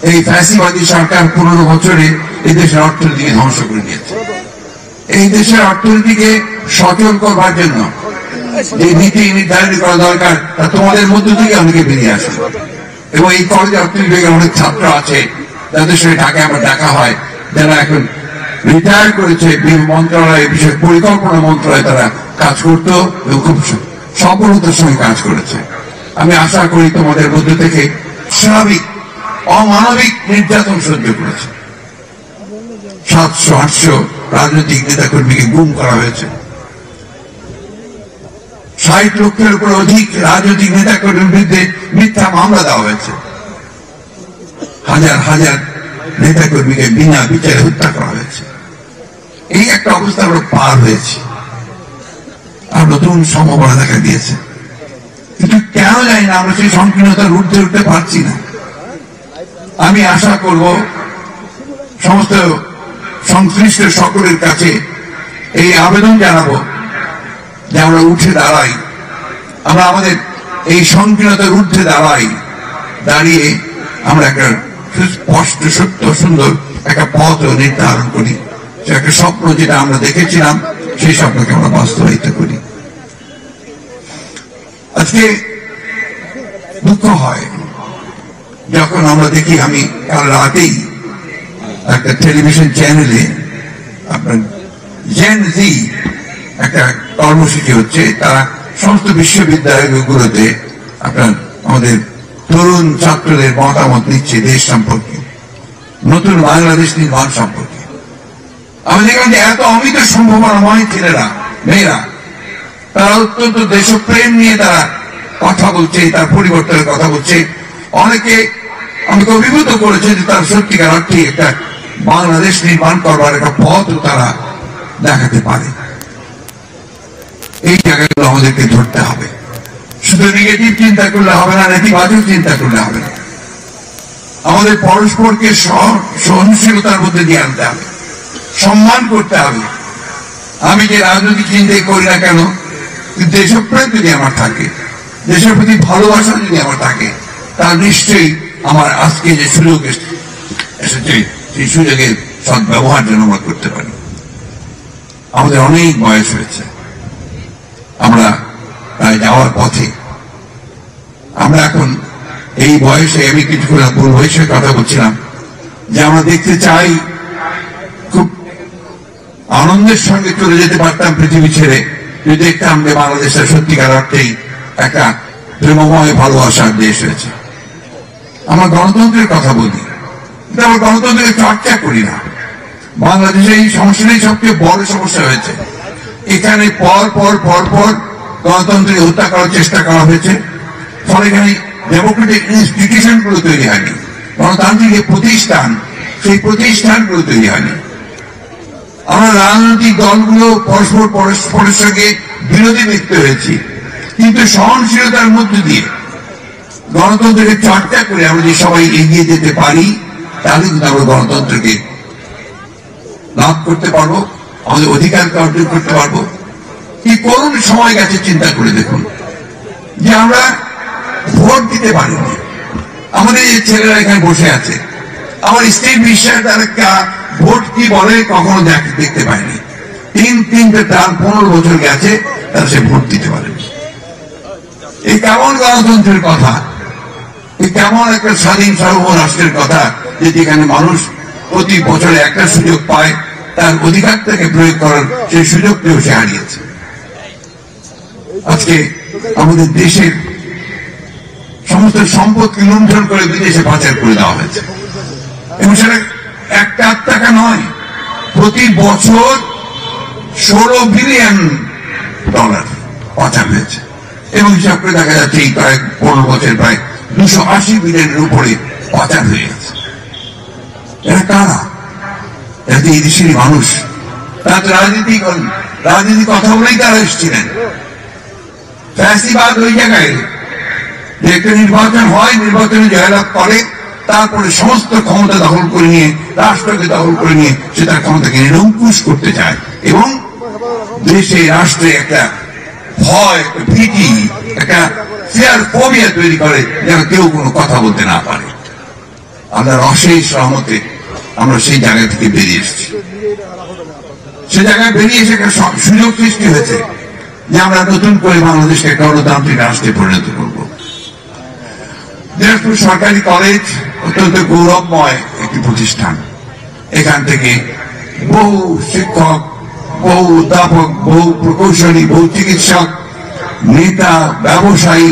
এই ফ্যাসিবাদী সরকার 15 বছরে এই দেশের অর্থনীতিকে ধ্বংস করে দিয়েছে। এই দেশের অর্থনীতিকে সচল করবার জন্য যে নীতি নির্ধারণ করা দরকার তা তোমাদের মধ্য থেকে অনেকে বেরিয়ে আসে। এবং এই কলেজে অর্থনীতি বিভাগের অনেক ছাত্র আছে যাদের সঙ্গে ঢাকায় আমার দেখা হয়, যারা এখন রিটায়ার করেছে। মন্ত্রণালয়, বিশেষ পরিকল্পনা মন্ত্রণালয়ে তারা কাজ করত এবং খুব সফলতার সঙ্গে কাজ করেছে। আমি আশা করি তোমাদের মধ্য থেকে স্বাভাবিক অমানবিক নির্যাতন সহ্য করেছে। 700-800 রাজনৈতিক নেতাকর্মীকে গুম করা হয়েছে। 60 লক্ষের উপর অধিক রাজনৈতিক নেতাকর্মীর বিরুদ্ধে মিথ্যা মামলা দেওয়া হয়েছে। হাজার হাজার নেতাকর্মীকে বিনা বিচারে হত্যা করা হয়েছে। এই একটা অবস্থা আমরা পার হয়েছি, আর নতুন সম্ভাবনা দেখা দিয়েছে। কিন্তু কেন জানি না আমরা সেই সংকীর্ণতার ঊর্ধ্বে উঠতে পারছি না। আমি আশা করব সমস্ত সংশ্লিষ্ট সকলের কাছে এই আবেদন জানাবো যে আমরা উঠে দাঁড়াই, আমরা আমাদের এই সংকীর্ণতার ঊর্ধ্বে দাঁড়িয়ে আমরা একটা স্পষ্ট সত্য সুন্দর একটা পথ নির্ধারণ করি। সে একটা স্বপ্ন যেটা আমরা দেখেছিলাম সেই স্বপ্নকে আমরা বাস্তবায়িত করি। আজকে দুঃখ হয় যখন আমরা দেখি, আমি কাল রাতেই একটা টেলিভিশন চ্যানেলে আপনার জেন জি একটা কর্মসূচি হচ্ছে, তারা সমস্ত বিশ্ববিদ্যালয়গুলোতে আপনার আমাদের তরুণ ছাত্রদের মতামত নিচ্ছে দেশ সম্পর্কে, নতুন বাংলাদেশ নির্মাণ সম্পর্কে। আমি দেখলাম যে এত অমিত সম্ভাবনাময় ছেলেরা মেয়েরা তারা অত্যন্ত দেশপ্রেম নিয়ে তারা কথা বলছে, তার পরিবর্তনের কথা বলছে। অনেকে আমাকে অভিভূত করেছে যে তার সত্যিকার অর্থে একটা বাংলাদেশ নির্মাণ করবার একটা পথ তারা দেখাতে পারে। এই জায়গাগুলো আমাদেরকে ধরতে হবে। শুধু নেগেটিভ চিন্তা করলে হবে না, নেতিবাচক চিন্তা করলে হবে না। আমাদের পরস্পরকে সহনশীলতার মধ্যে দিয়ে আনতে হবে, সম্মান করতে হবে। আমি যে রাজনৈতিক চিন্তাই করি না কেন, দেশপ্রেম যদি আমার থাকে, দেশের প্রতি ভালোবাসা যদি আমার থাকে, তার নিশ্চয়ই আমার আজকে যে সুযোগ এসেছে সেই সুযোগের সদ্ব্যবহার যেন আমরা করতে পারি। আমাদের অনেক বয়স হয়েছে, আমরা প্রায় যাওয়ার পথে। আমরা এখন এই বয়সে, আমি কিছুক্ষণ পূর্ব বয়সের কথা বলছিলাম যে আমরা দেখতে চাই, খুব আনন্দের সঙ্গে চলে যেতে পারতাম পৃথিবী ছেড়ে যদি দেখতাম যে বাংলাদেশের সত্যিকার অর্থেই একটা প্রেমময় ভালোবাসার দেশ হয়েছে। আমরা গণতন্ত্রের কথা বলি, কিন্তু আমরা গণতন্ত্রের চর্চা করি না। বাংলাদেশে এই সমস্যাটাই সবচেয়ে বড় সমস্যা হয়েছে। এখানে পর পর পর পর গণতন্ত্রকে হত্যা করার চেষ্টা করা হয়েছে। ফলে এখানে ডেমোক্রেটিক ইনস্টিটিউশন গুলো তৈরি হয়নি, গণতান্ত্রিক যে প্রতিষ্ঠান সেই প্রতিষ্ঠানগুলো তৈরি হয়নি। আমরা রাজনৈতিক দলগুলো পরস্পরের সঙ্গে বিরোধী লিপ্ত হয়েছি, কিন্তু সহনশীলতার মধ্য দিয়ে গণতন্ত্রকে চর্চা করে আমরা যে সবাই এগিয়ে যেতে পারি, তাহলে কিন্তু আমরা গণতন্ত্রকে লাভ করতে পারবো, আমাদের অধিকারকে অর্জন করতে পারবো। কি করুন সময় গেছে, চিন্তা করে দেখুন যে আমরা ভোট দিতে পারিনি। আমাদের যে ছেলেরা এখানে বসে আছে, আমার স্ত্রীর বিশ্বাস তারা ভোট কি বলে কখনো দেখতে পায়নি। 15 বছর গেছে, তারা সে ভোট দিতে পারেনি। এই কেমন গণতন্ত্রের কথা, এই কেমন একটা স্বাধীন সার্বভৌম রাষ্ট্রের কথা যে যেখানে মানুষ প্রতি বছরে একটা সুযোগ পায় তার অধিকারটাকে প্রয়োগ করার সেই সুযোগটিও সে হারিয়েছে। আজকে আমাদের দেশের সমস্ত সম্পদকে লুণ্ঠন করে বিদেশে পাচার করে দেওয়া হয়েছে, এবং সেটা একটা টাকা নয়, প্রতি বছর $16 বিলিয়ন পাচার হয়েছে। এবং হিসাব করে দেখা যাচ্ছে এই প্রায় 15 বছর প্রায় 280 বিলিয়নের উপরে পাচার হয়ে গেছে। এরা কারা? এরা তো এই দেশেরই মানুষ। তারা তো রাজনীতি কথা বলেই তারা এসেছিলেন। ফ্যাসিবাদ ওই জায়গায় যে একটা নির্বাচন হয়, নির্বাচনে জয়লাভ করে, তারপরে সমস্ত ক্ষমতা দখল করে নিয়ে, রাষ্ট্রকে দখল করে নিয়ে সে তার ক্ষমতাকে নিরঙ্কুশ করতে চায়, এবং দেশে রাষ্ট্রে একটা ভয়, একটা ভীতি, একটা ফিয়ার ফোবিয়া তৈরি করে যেন কেউ কোনো কথা বলতে না পারে। আল্লাহর অশেষ রহমতে আমরা সেই জায়গা থেকে বেরিয়ে এসেছি। সে জায়গায় বেরিয়ে এসে একটা সুযোগ সৃষ্টি হয়েছে যে আমরা নতুন করে বাংলাদেশকে গণতান্ত্রিক রাষ্ট্রে পরিণত করব। দিনাজপুর সরকারি কলেজ অত্যন্ত গৌরবময় একটি প্রতিষ্ঠান। এখান থেকে বহু শিক্ষক, বহু অধ্যাপক, বহু প্রকৌশলী, বহু চিকিৎসক, নেতা, ব্যবসায়ী,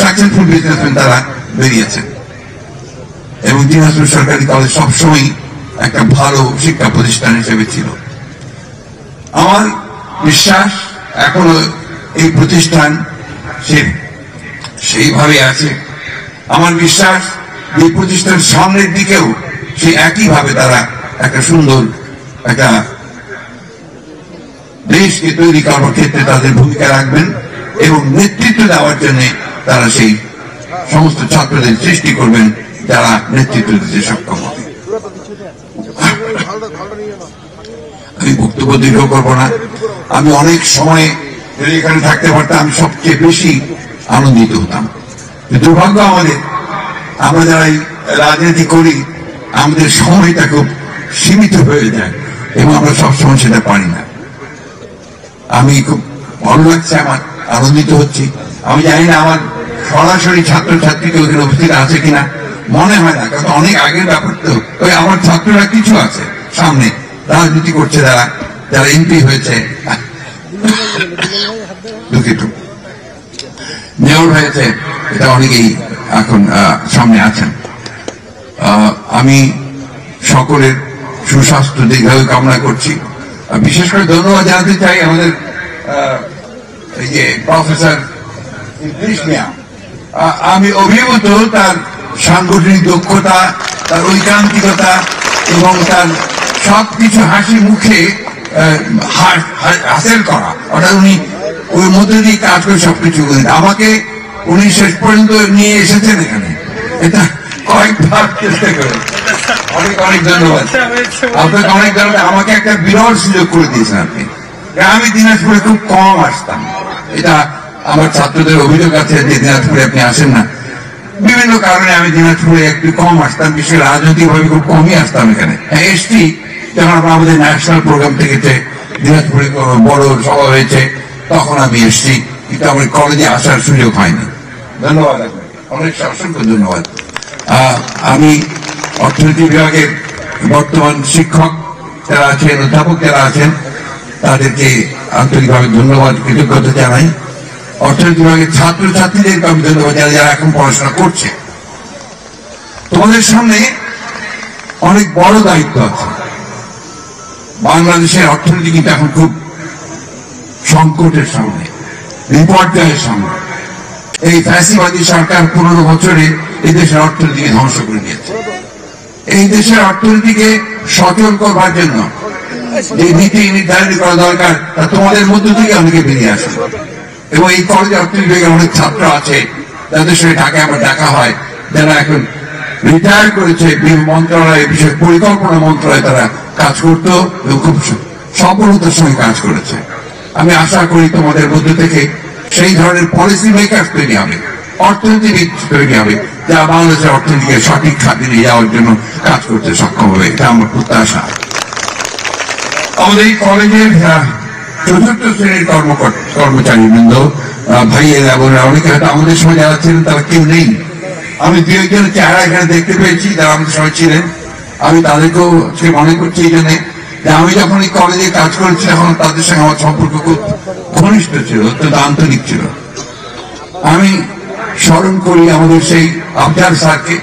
সাকসেসফুল বিজনেসম্যান তারা বেরিয়েছেন। এবং দিনাজপুর সরকারি কলেজ সবসময় একটা ভালো শিক্ষা প্রতিষ্ঠান হিসেবে ছিল। আমার বিশ্বাস এখনো এই প্রতিষ্ঠান সেইভাবে আছে। আমার বিশ্বাস এই প্রতিষ্ঠান সামনের দিকেও সেই একইভাবে তারা একটা সুন্দর একটা দেশকে তৈরি করার ক্ষেত্রে তাদের ভূমিকা রাখবেন এবং নেতৃত্ব দেওয়ার জন্য তারা সেই সমস্ত ছাত্রদের সৃষ্টি করবেন যারা নেতৃত্ব দিতে সক্ষম হবে। আমি বক্তব্য দীর্ঘ করবো না। আমি অনেক সময় যদি এখানে থাকতে পারতাম আমি সবচেয়ে বেশি আনন্দিত হতাম। দুর্ভাগ্য আমাদের, আমরা যারা রাজনীতি করি আমাদের সময়টা খুব সীমিত হয়ে যায় এবং আমরা সবসময় সেটা পারি না। আমি খুব ভালো লাগছে, আমার আনন্দিত হচ্ছি। আমি জানি না আমার সরাসরি ছাত্রছাত্রীকে ওখানে উপস্থিত আছে কিনা, মনে হয় না, কারণ অনেক আগের ব্যাপার তো। ওই আমার ছাত্ররা কিছু আছে সামনে রাজনীতি করছে, যারা এমপি হয়েছে, দুঃখিত, মেয়র হয়েছে, এটা অনেকেই এখন সামনে আছেন। আমি সকলের সুস্বাস্থ্য দীর্ঘায়ু কামনা করছি। বিশেষ করে ধন্যবাদ জানাতে চাই আমাদের এই যে প্রফেসর ইদ্রিস মিয়া। আমি অভিভূত তার সাংগঠনিক দক্ষতা, তার ঐকান্তিকতা এবং তার সবকিছু হাসি মুখে হাসিল করা, অর্থাৎ উনি ওই মধ্যে দিয়ে কাজ করে সবকিছু করেন। আমাকে উনি শেষ পর্যন্ত নিয়ে এসেছেন এখানে, এটা কয়েকবার চেষ্টা করে। অনেক অনেক ধন্যবাদ আপনাকে, অনেক ধন্যবাদ। আমাকে একটা বিরল সুযোগ করে দিয়েছেন আপনি। আমি দিনাজপুরে খুব কম আসতাম, এটা আমার ছাত্রদের অভিযোগ আছে যে দিনাজপুরে আপনি আসেন না। বিভিন্ন কারণে আমি দিনাজপুরে একটু কম আসতাম, বিশেষ রাজনৈতিক ভাবে খুব কমই আসতাম এখানে। এসছি যখন আমাদের ন্যাশনাল প্রোগ্রাম থেকে দিনাজপুরে কোনো বড় সভা হয়েছে তখন আমি এসছি, কিন্তু আমার কলেজে আসার সুযোগ হয়নি। ধন্যবাদ আপনাকে, অনেক অসংখ্য ধন্যবাদ। আমি অর্থনীতি বিভাগের বর্তমান শিক্ষক যারা আছেন, অধ্যাপক যারা আছেন, তাদেরকে আন্তরিকভাবে ধন্যবাদ, কৃতজ্ঞতা জানাই। অর্থনীতি বিভাগের ছাত্রছাত্রীদেরকে আমি ধন্যবাদ জানাই যারা এখন পড়াশোনা করছে। তোমাদের সামনে অনেক বড় দায়িত্ব আছে। বাংলাদেশের অর্থনীতি কিন্তু এখন খুব সংকটের সামনে, বিপর্যয়ের সামনে। এই ফ্যাসিবাদী সরকার 15 বছরে এই দেশের অর্থনীতিকে ধ্বংস করে দিয়েছে। এই দেশের অর্থনীতিকে সচল করবার জন্য যে নীতি নির্ধারণ করা দরকার তা তোমাদের মধ্য থেকে অনেকে বেরিয়ে আসে। এবং এই কলেজে অর্থনীতি বিভাগের অনেক ছাত্র আছে যাদের সঙ্গে ঢাকায় আমার দেখা হয়, যারা এখন রিটায়ার করেছে। মন্ত্রণালয়, বিশেষ পরিকল্পনা মন্ত্রণালয়ে তারা কাজ করত এবং খুব সফলতার সঙ্গে কাজ করেছে। আমি আশা করি তোমাদের মধ্য থেকে সেই ধরনের পলিসি মেকার তৈরি হবে, অর্থনীতিবিদ তৈরি হবে, যারা বাংলাদেশের অর্থনীতিকে সঠিক খাতে নিয়ে যাওয়ার জন্য কাজ করতে সক্ষম হবে, এটা আমার প্রত্যাশা। আমাদের এই কলেজের চতুর্থ শ্রেণীর কর্মচারী বৃন্দ, ভাইয়েরা, বোনেরা, অনেকে হয়তো আমাদের সময় যারা ছিলেন তারা কেউ নেই। আমি দু একজনের চেহারা এখানে দেখতে পেয়েছি যারা আমাদের সময় ছিলেন। আমি তাদেরকেও মনে করছি এই জন্য যে আমি যখন এই কলেজে কাজ করেছি তখন তাদের সঙ্গে আমার সম্পর্ক খুব ঘনিষ্ঠ ছিল, অত্যন্ত আন্তরিক ছিল। আমি স্মরণ করি আমাদের সেই আফজাল স্যারকে,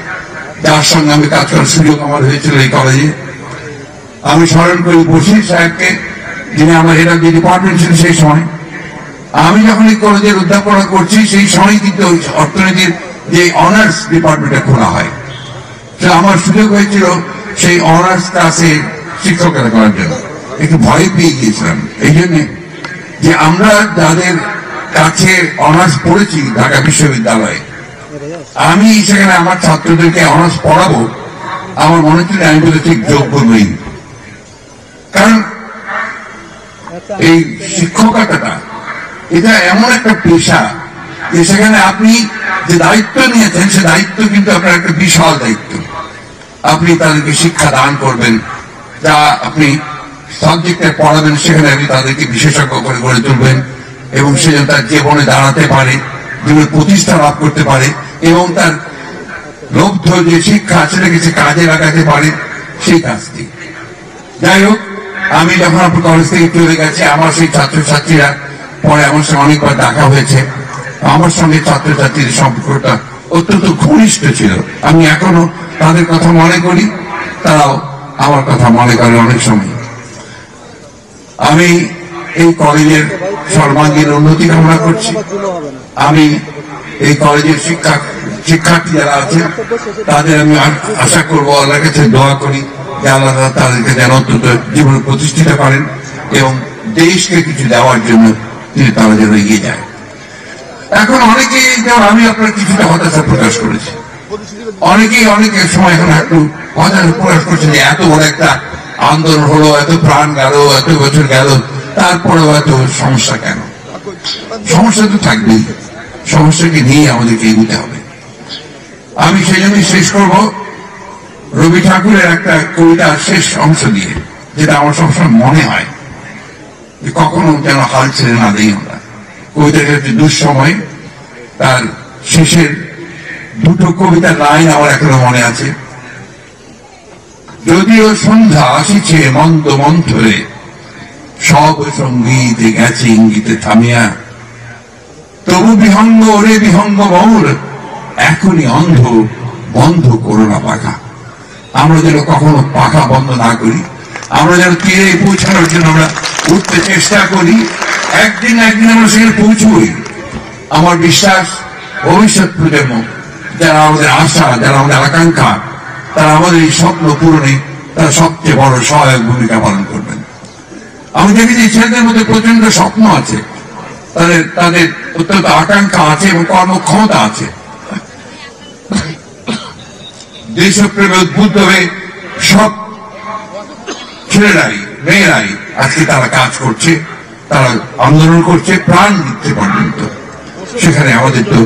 যার সঙ্গে আমি কাজ করার সুযোগ আমার হয়েছিল এই কলেজে। আমি স্মরণ করি বশির সাহেবকে, যিনি আমার হেড অফ দি ডিপার্টমেন্ট ছিলেন সেই সময়। আমি যখন এই কলেজের অধ্যাপনা করছি সেই সময় কিন্তু অর্থনীতির যে অনার্স ডিপার্টমেন্টে খোলা হয়, আমার সুযোগ হয়েছিল সেই অনার্স ক্লাসে শিক্ষকতা করার জন্য। একটু ভয় পেয়ে গিয়েছিলাম এই জন্যে যে আমরা যাদের কাছে অনার্স পড়েছি ঢাকা বিশ্ববিদ্যালয়ে, আমি সেখানে আমার ছাত্রদেরকে অনার্স পড়াবো, আমার মনে হচ্ছিল আমি বলে ঠিক যোগ্য নই। কারণ এই শিক্ষকতাটা এটা এমন একটা পেশা যে সেখানে আপনি যে দায়িত্ব নিয়েছেন সে দায়িত্ব কিন্তু আপনার একটা বিশাল দায়িত্ব। আপনি তাদেরকে শিক্ষা দান করবেন, যা আপনি সাবজেক্টে পড়াবেন সেখানে আপনি তাদেরকে বিশেষজ্ঞ করে গড়ে তুলবেন এবং সে যেন তার জীবনে দাঁড়াতে পারে, জীবনে প্রতিষ্ঠা লাভ করতে পারে এবং তার লব্ধ যে শিক্ষা সেটাকে সে কাজে লাগাতে পারে, সেই কাজটি। যাই হোক, আমি যখন আপনার কলেজ থেকে চলে গেছি, আমার সেই ছাত্রছাত্রীরা পরে আমার সঙ্গে অনেকবার দেখা হয়েছে। আমার সঙ্গে ছাত্রছাত্রীদের সম্পর্কটা অত্যন্ত ঘনিষ্ঠ ছিল। আমি এখনো তাদের কথা মনে করি, তারাও আমার কথা মনে করে অনেক সময়। আমি এই কলেজের সর্বাঙ্গীন উন্নতি কামনা করছি। আমি এই কলেজের শিক্ষার্থী যারা আছেন তাদের আমি আশা করবো, আল্লাহর কাছে দোয়া করি যে আল্লাহ তাদেরকে যেন অন্তত জীবনে প্রতিষ্ঠিত করেন এবং দেশকে কিছু দেওয়ার জন্য তারা যেন এগিয়ে যায়। এখন অনেকেই, যেমন আমি আপনার কিছুটা হতাশা প্রকাশ করেছি, অনেকেই অনেকের সময় এখন একটু হতাশা প্রকাশ করছে যে এত বড় একটা আন্দোলন হলো, এত প্রাণ গেল, এত বছর গেল, তারপরেও এত সমস্যা কেন? সমস্যা তো থাকবেই, সমস্যাকে নিয়ে আমাদেরকে এগোতে হবে। আমি সেই জন্যই শেষ করব রবি ঠাকুরের একটা কবিতার শেষ অংশ দিয়ে, যেটা আমার সবসময় মনে হয় যে কখনো যেন হাল ছেড়ে না দিই আমরা। কবিতাটা হচ্ছে দুঃসময়, তার শেষের দুটো কবিতার লাইন আমার এখনো মনে আছে। যদিও সন্ধ্যা আসিছে মন্দ মন্থরে, সব সঙ্গীতে গেছে ইঙ্গিতে থামিয়া, তবু বিহঙ্গ ওরে বিহঙ্গ মৌর, এখনই অন্ধ বন্ধ করো না পাখা। আমরা যেন কখনো পাখা বন্ধ না করি, আমরা যেন তীরে পৌঁছানোর জন্য আমরা উঠতে চেষ্টা করি। একদিন আমরা সেখানে পৌঁছবই। আমার বিশ্বাস ভবিষ্যৎ প্রজন্ম, যারা আমাদের আশা, যারা আমাদের আকাঙ্ক্ষা, তারা আমাদের এই স্বপ্ন পূরণে তারা সবচেয়ে বড় সহায়ক ভূমিকা পালন করবেন। আমি দেখেছি ছেলেদের মধ্যে প্রচন্ড স্বপ্ন আছে, তাদের অত্যন্ত আকাঙ্ক্ষা আছে এবং কর্মক্ষমতা আছে। দেশপ্রেমে উদ্বুদ্ধ হয়ে সব ছেলেরাই মেয়েরাই আজকে তারা কাজ করছে, তারা আন্দোলন করছে প্রাণ দিতে পর্যন্ত। সেখানে আমাদের তো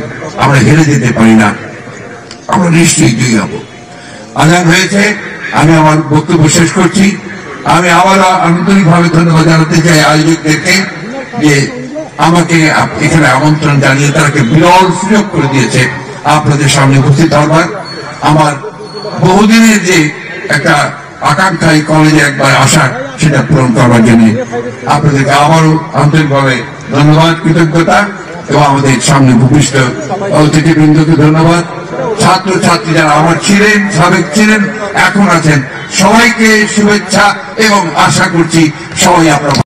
আমরা হেরে যেতে পারি না, আমরা নিশ্চয়ই জয়ী হব। আজান হয়েছে, আমি আমার বক্তব্য শেষ করছি। আমি আবার আন্তরিকভাবে ধন্যবাদ জানাতে চাই আয়োজকদেরকে যে আমাকে এখানে আমন্ত্রণ জানিয়ে তারাকে বিরল সুযোগ করে দিয়েছে আপনাদের সামনে উপস্থিত হবার। আমার বহুদিনের যে একটা আকাঙ্ক্ষা এই কলেজে একবার আসার, সেটা পূরণ করবার জন্য আপনাদেরকে আবারও আন্তরিকভাবে ধন্যবাদ, কৃতজ্ঞতা এবং আমাদের সামনে উপবিষ্ট অতিথিবৃন্দকে ধন্যবাদ। ছাত্র ছাত্রী যারা আমার ছিলেন, সাবেক ছিলেন, এখন আছেন, সবাইকে শুভেচ্ছা এবং আশা করছি সবাই আপনারা